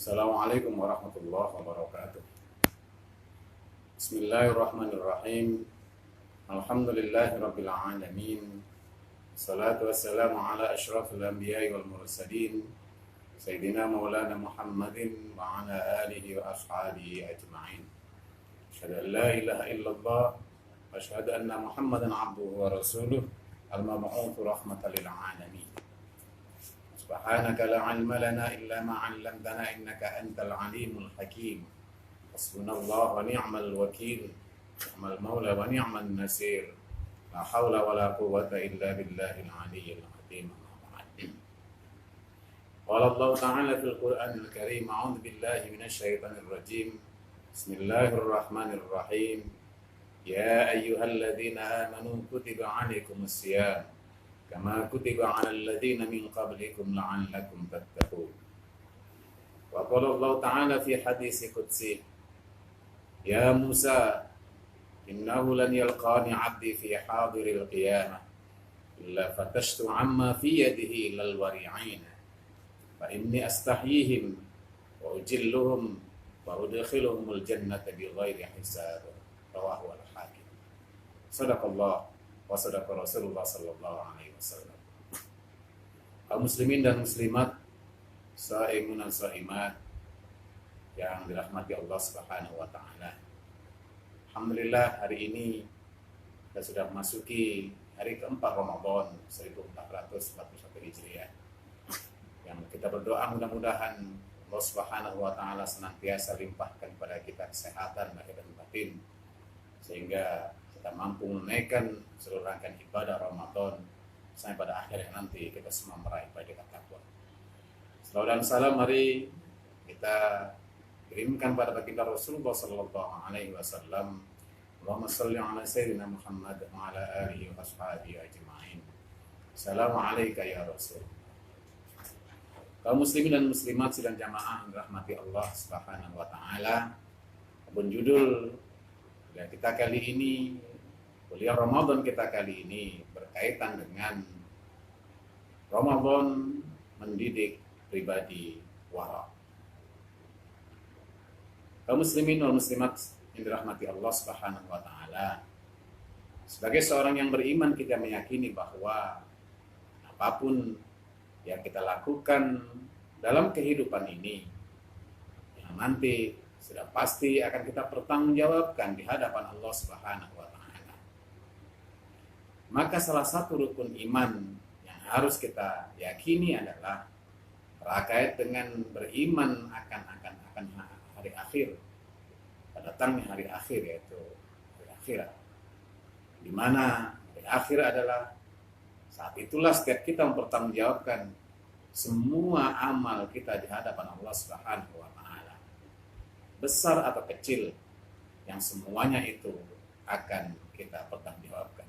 Assalamualaikum warahmatullahi wabarakatuh. Bismillahirrahmanirrahim. Alhamdulillahi rabbil alamin. Salatu wassalamu ala asyrafil anbiya'i wal mursalin Sayyidina Maulana Muhammadin wa ala alihi wa ashabihi ajma'in. Asyhadu an la ilaha illallah wa asyhadu anna Muhammadan abduhu wa rasuluh al-mab'uts rahmatan lil alamin. Subhanaka la ilma lana illa ma 'allamtana innaka antal alimul hakim. Hasbunallahu wa ni'mal wakil. Ni'mal maula wa ni'man nasir. La haula wa la quwwata illa billahil aliyyil azim. Qala Allah ta'ala fil Qur'anil Karim, a'udzu billahi minasy syaithanir rajim. Bismillahirrahmanirrahim. Ya ayyuhalladzina amanu kutiba 'alaikumus shiyam kama kutiba 'alal ladzina min qablikum la'allakum tattaqun. Wa qala Allah ta'ala fi hadits qudsi, Ya Musa, innahu lan yalqani 'abdi fi hadiril qiyamah illa fatashtu 'amma fi yadihi ilal wari'ina fa inni astahyihim wa ujilluhum wa udkhiluhumul jannata bighairi hisab. Rawahu al-Hakim. Sadaqallah wa sadaqa Rasulullah sallallahu alaihi wasallam. Kaum muslimin dan muslimat, shaimun dan shaimat yang dirahmati Allah Subhanahu wa taala. Alhamdulillah, hari ini kita sudah memasuki hari keempat Ramadan 1441 Hijriah. Yang kita berdoa mudah-mudahan Allah Subhanahu wa taala senantiasa limpahkan kepada kita kesehatan lahir dan batin sehingga kita mampu menunaikan seluruh rangkaian ibadah Ramadan sampai pada akhirnya nanti kita semua meraih predikat takwa. Salawat dan salam mari kita kirimkan pada baginda Rasulullah sallallahu alaihi wasallam. Allahumma shalli ala sayyidina Muhammad wa ala alihi wa ashabihi ajma'in. Assalamualaikum ya Rasul. Kaum muslimin dan muslimat sidang jamaah rahmati Allah Subhanahu wa taala. Apapun judul kita kali ini, kuliah Ramadan kita kali ini berkaitan dengan Ramadan mendidik pribadi wara. Kaum muslimin wal muslimat yang dirahmati Allah Subhanahu wa taala. Sebagai seorang yang beriman, kita meyakini bahwa apapun yang kita lakukan dalam kehidupan ini yang nanti sudah pasti akan kita pertanggungjawabkan di hadapan Allah Subhanahu wa taala. Maka salah satu rukun iman yang harus kita yakini adalah terkait dengan beriman akan hari akhir, datangnya hari akhir, yaitu hari akhirat. Di mana hari akhir adalah saat itulah setiap kita mempertanggungjawabkan semua amal kita di hadapan Allah Subhanahu wa taala. Besar atau kecil, yang semuanya itu akan kita pertanggungjawabkan.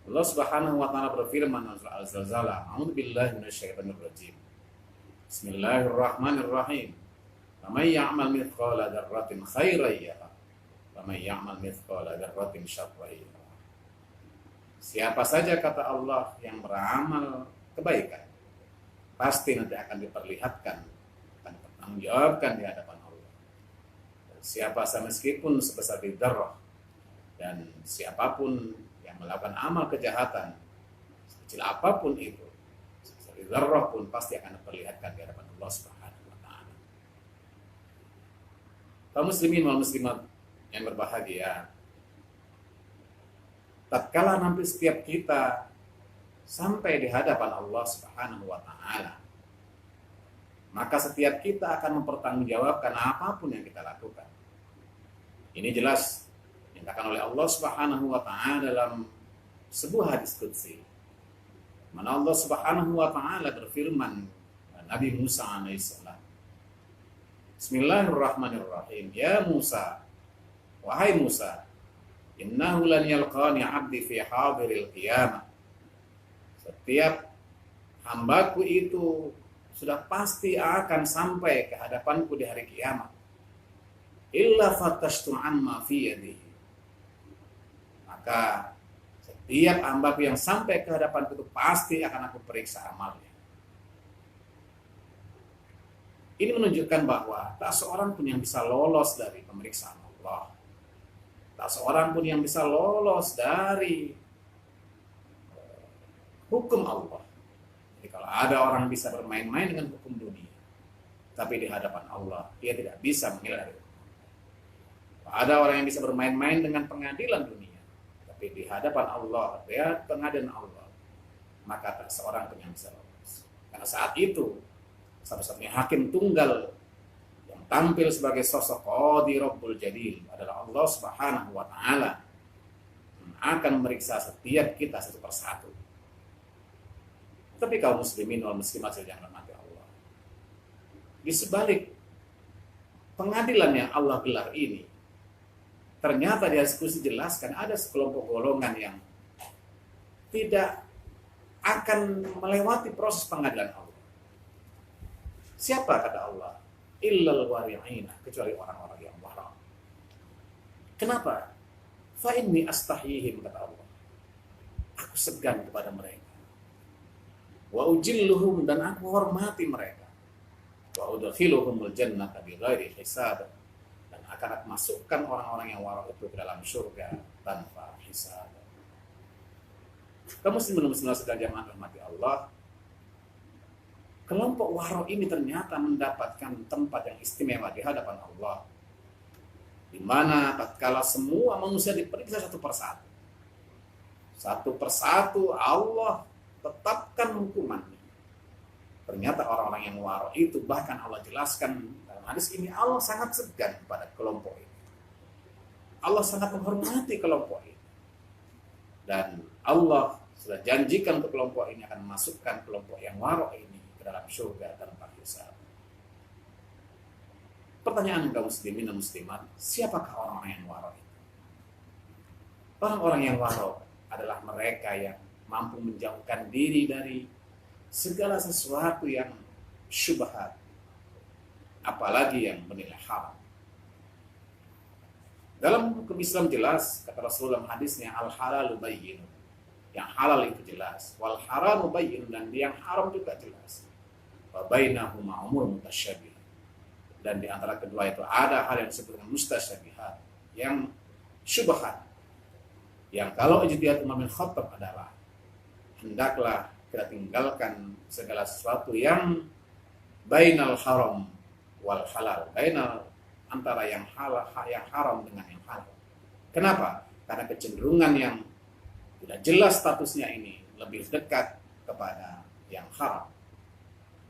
Allah Subhanahu wa taala berfirman dalam surah Al-Zalzalah, A'udzu billahi minasyaitonir rajim. Bismillahirrahmanirrahim. Faman ya'mal mithqala dzarratin khairan yarah, wa man ya'mal mithqala dzarratin syarran yarah. Siapa saja, kata Allah, yang beramal kebaikan, pasti nanti akan diperlihatkan, akan dipertanggungjawabkan di hadapan Allah. Siapa meskipun sebesar dzarrah, dan siapapun yang melakukan amal kejahatan sekecil apapun itu, sebesar dzarrah pun pasti akan diperlihatkan di hadapan Allah Subhanahu wa taala. Kaum muslimin wal muslimat yang berbahagia, tatkala nanti setiap kita sampai di hadapan Allah Subhanahu wa taala, maka setiap kita akan mempertanggungjawabkan apapun yang kita lakukan. Ini jelas dinyatakan oleh Allah Subhanahu wa taala dalam sebuah hadis qudsi. Mana Allah Subhanahu wa taala berfirman kepada Nabi Musa alaihissalam. Bismillahirrahmanirrahim. Ya Musa, wahai Musa, innahu lan yalqani 'abdi fi hadiril qiyamah. Setiap hambaku itu sudah pasti akan sampai ke hadapanku di hari kiamat. Illa fatashtu amma fi yadihi. Maka setiap hambaku yang sampai ke hadapanku itu pasti akan aku periksa amalnya. Ini menunjukkan bahwa tak seorang pun yang bisa lolos dari pemeriksaan Allah. Tak seorang pun yang bisa lolos dari hukum Allah. Jadi kalau ada orang bisa bermain-main dengan hukum dunia, tapi di hadapan Allah, dia tidak bisa menghindari. Ada orang yang bisa bermain-main dengan pengadilan dunia, tapi di hadapan Allah, dia pengadilan Allah, maka tak seorang pun yang bisa lolos. Karena saat itu, satu-satunya hakim tunggal yang tampil sebagai sosok Qadi Rabbul Jadil adalah Allah Subhanahu wa Ta'ala, yang akan memeriksa setiap kita satu persatu. Tapi kaum muslimin wal muslimat yang dirahmati Allah, di sebalik pengadilan yang Allah gelar ini, ternyata di diskusi jelaskan ada sekelompok golongan yang tidak akan melewati proses pengadilan Allah. Siapa kata Allah? Illal wari'ina, kecuali orang-orang yang wara'. Kenapa? Fa inni astahyihim, kata Allah. Aku segan kepada mereka. Wa ujilluhum, dan aku hormati mereka. Wa udkhiluhumul jannata bighairi hisab, dan akan masukkan orang-orang yang wara' itu ke dalam surga tanpa hisab. Kamu muslimin sedang jamaah rahmati Allah. Kelompok waro ini ternyata mendapatkan tempat yang istimewa di hadapan Allah, di mana tatkala semua manusia diperiksa satu persatu Allah tetapkan hukumannya. Ternyata orang-orang yang waro itu, bahkan Allah jelaskan dalam hadis ini, Allah sangat segan pada kelompok ini. Allah sangat menghormati kelompok ini, dan Allah sudah janjikan ke kelompok ini akan memasukkan kelompok yang waro ini ke dalam surga tanpa hisab. Pertanyaan kaum muslimin dan muslimat, siapakah orang-orang yang waro itu? Orang-orang yang waro adalah mereka yang mampu menjauhkan diri dari segala sesuatu yang syubhat, apalagi yang bernilai haram. Dalam hukum Islam jelas, kata Rasulullah hadisnya, al-halalu bayyin, yang halal itu jelas, wal haramu bayyin, dan yang haram juga jelas. Wa bainahuma umur mutasyabih, dan di antara kedua itu ada hal yang disebut dengan mustasyabihat, yang syubhat, yang kalau ijtihad Umar bin Khattab adalah hendaklah kita tinggalkan segala sesuatu yang bainal haram wal halal, bainal, antara yang halal, yang haram dengan yang halal. Kenapa? Karena kecenderungan yang tidak jelas statusnya ini lebih dekat kepada yang haram.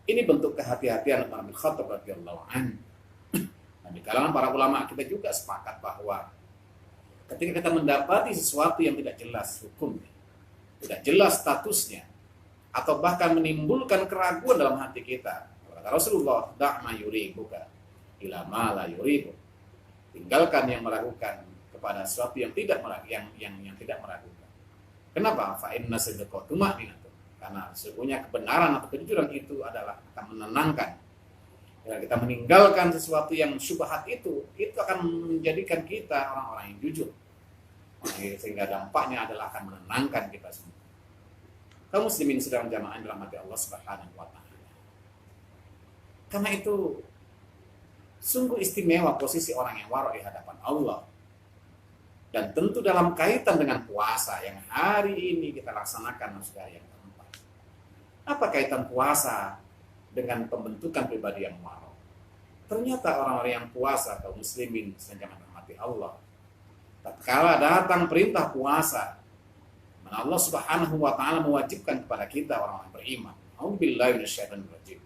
Ini bentuk kehati-hatian Umar bin Khattab radhiyallahu anhu. Dan di kalangan para ulama kita juga sepakat bahwa ketika kita mendapati sesuatu yang tidak jelas hukumnya, tidak jelas statusnya, atau bahkan menimbulkan keraguan dalam hati kita, kata Rasulullah, da'ma yuribuka ila ma la yuribu, tinggalkan yang meragukan kepada sesuatu yang tidak meragukan. Kenapa? Fa inna sidqa tuma'ninah, karena sesungguhnya kebenaran atau kejujuran itu adalah akan menenangkan. Jika kita meninggalkan sesuatu yang syubhat itu akan menjadikan kita orang-orang yang jujur, sehingga dampaknya adalah akan menenangkan kita semua. Kaum muslimin sedang jamaah dalam hati Allah Subhanahu wa Ta'ala. Karena itu sungguh istimewa posisi orang yang waro di hadapan Allah. Dan tentu dalam kaitan dengan puasa yang hari ini kita laksanakan sudah yang keempat. Apa kaitan puasa dengan pembentukan pribadi yang waro? Ternyata orang-orang yang puasa, kaum muslimin sedang rahmati Allah, tatkala datang perintah puasa, mana Allah Subhanahu wa Ta'ala mewajibkan kepada kita orang-orang beriman. A'udzubillahi minasyaitonir rajim.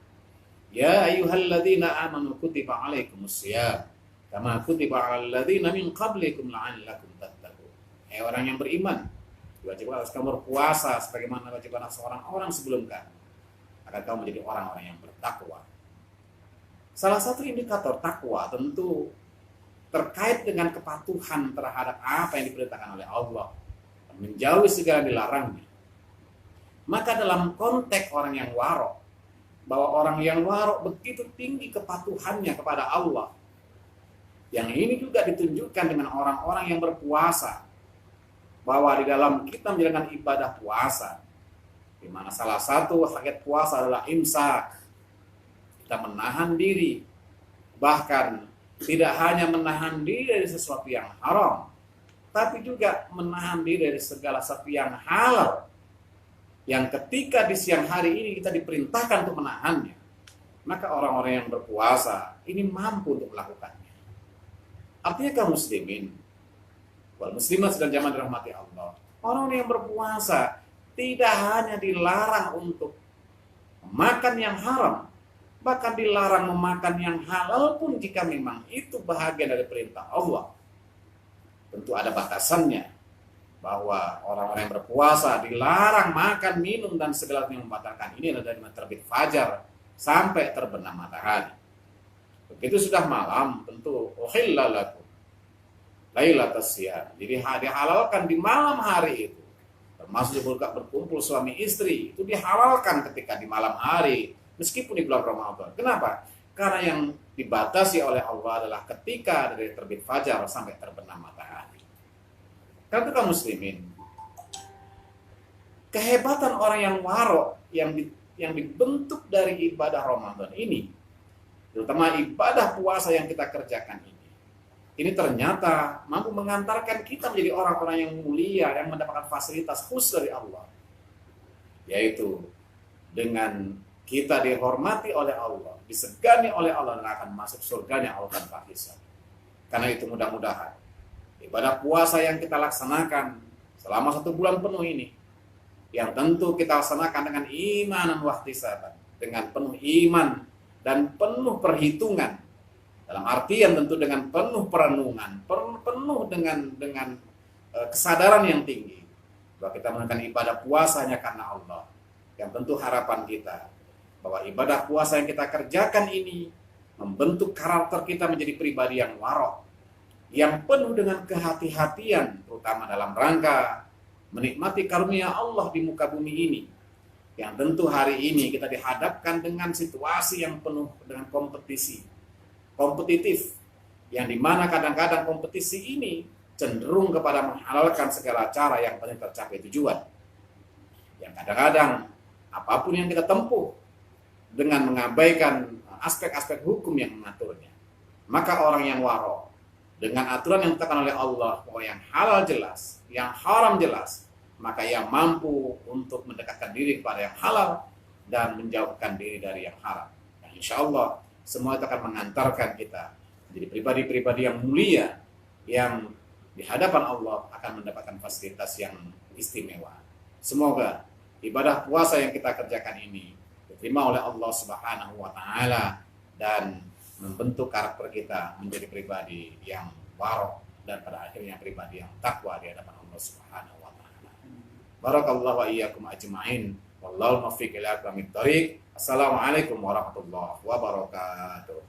Ya ayyuhalladzina amanu kutiba alaikumusiyam kama kutiba 'alal ladzina min qablikum la'allakum tattaqun. Orang yang beriman, diwajibkan atas kamu berpuasa sebagaimana kewajiban seorang sebelum kamu, agar kamu menjadi orang-orang yang bertakwa. Salah satu indikator takwa tentu terkait dengan kepatuhan terhadap apa yang diperintahkan oleh Allah, menjauhi segala dilarangnya. Maka dalam konteks orang yang waro, bahwa orang yang waro begitu tinggi kepatuhannya kepada Allah, yang ini juga ditunjukkan dengan orang-orang yang berpuasa, bahwa di dalam kita menjalankan ibadah puasa, di mana salah satu hakikat puasa adalah imsak. kita menahan diri, bahkan tidak hanya menahan diri dari sesuatu yang haram, tapi juga menahan diri dari segala sesuatu yang halal, yang ketika di siang hari ini kita diperintahkan untuk menahannya, maka orang-orang yang berpuasa ini mampu untuk melakukannya. Artinya kaum muslimin wal muslimat sedang zaman dirahmati Allah, orang yang berpuasa tidak hanya dilarang untuk makan yang haram, bahkan dilarang memakan yang halal pun jika memang itu bahagian dari perintah Allah. Tentu ada batasannya, bahwa orang-orang yang berpuasa dilarang makan, minum, dan segala yang membatalkan. Ini adalah dari terbit fajar sampai terbenam matahari. Begitu sudah malam, tentu uhilla lakum lailatas siyam. Jadi dihalalkan di malam hari itu. Termasuk juga berkumpul suami istri, itu dihalalkan ketika di malam hari, meskipun di bulan Ramadan. Kenapa? Karena yang dibatasi oleh Allah adalah ketika dari terbit fajar sampai terbenam matahari. Karena itu kaum muslimin, kehebatan orang yang waro, yang dibentuk dari ibadah Ramadan ini, terutama ibadah puasa yang kita kerjakan ini ternyata mampu mengantarkan kita menjadi orang-orang yang mulia, yang mendapatkan fasilitas khusus dari Allah. Yaitu dengan kita dihormati oleh Allah, disegani oleh Allah, dan akan masuk surganya Allah tanpa hisab. Karena itu mudah-mudahan ibadah puasa yang kita laksanakan selama 1 bulan penuh ini, yang tentu kita laksanakan dengan iman dan wahtisaban, dengan penuh iman dan penuh perhitungan, dalam artian tentu dengan penuh perenungan, penuh dengan kesadaran yang tinggi bahwa kita melakukan ibadah puasa hanya karena Allah. Yang tentu harapan kita bahwa ibadah puasa yang kita kerjakan ini membentuk karakter kita menjadi pribadi yang warok, yang penuh dengan kehati-hatian, terutama dalam rangka menikmati karunia Allah di muka bumi ini. Yang tentu hari ini kita dihadapkan dengan situasi yang penuh dengan kompetitif, yang dimana kadang-kadang kompetisi ini cenderung kepada menghalalkan segala cara yang paling tercapai tujuan. Yang kadang-kadang apapun yang kita tempuh dengan mengabaikan aspek-aspek hukum yang mengaturnya, maka orang yang waro dengan aturan yang ditetapkan oleh Allah, bahwa yang halal jelas, yang haram jelas, maka ia mampu untuk mendekatkan diri kepada yang halal dan menjauhkan diri dari yang haram. Dan insya Allah semua itu akan mengantarkan kita menjadi pribadi-pribadi yang mulia, yang di hadapan Allah akan mendapatkan fasilitas yang istimewa. Semoga ibadah puasa yang kita kerjakan ini diterima oleh Allah Subhanahu wa Ta'ala dan membentuk karakter kita menjadi pribadi yang warok, dan pada akhirnya pribadi yang takwa di hadapan Allah Subhanahu wa Ta'ala. Barakallahu wa iyyakum ajma'in. Wallahu muwaffiq ila aqwamit thoriq. Assalamualaikum warahmatullahi wabarakatuh.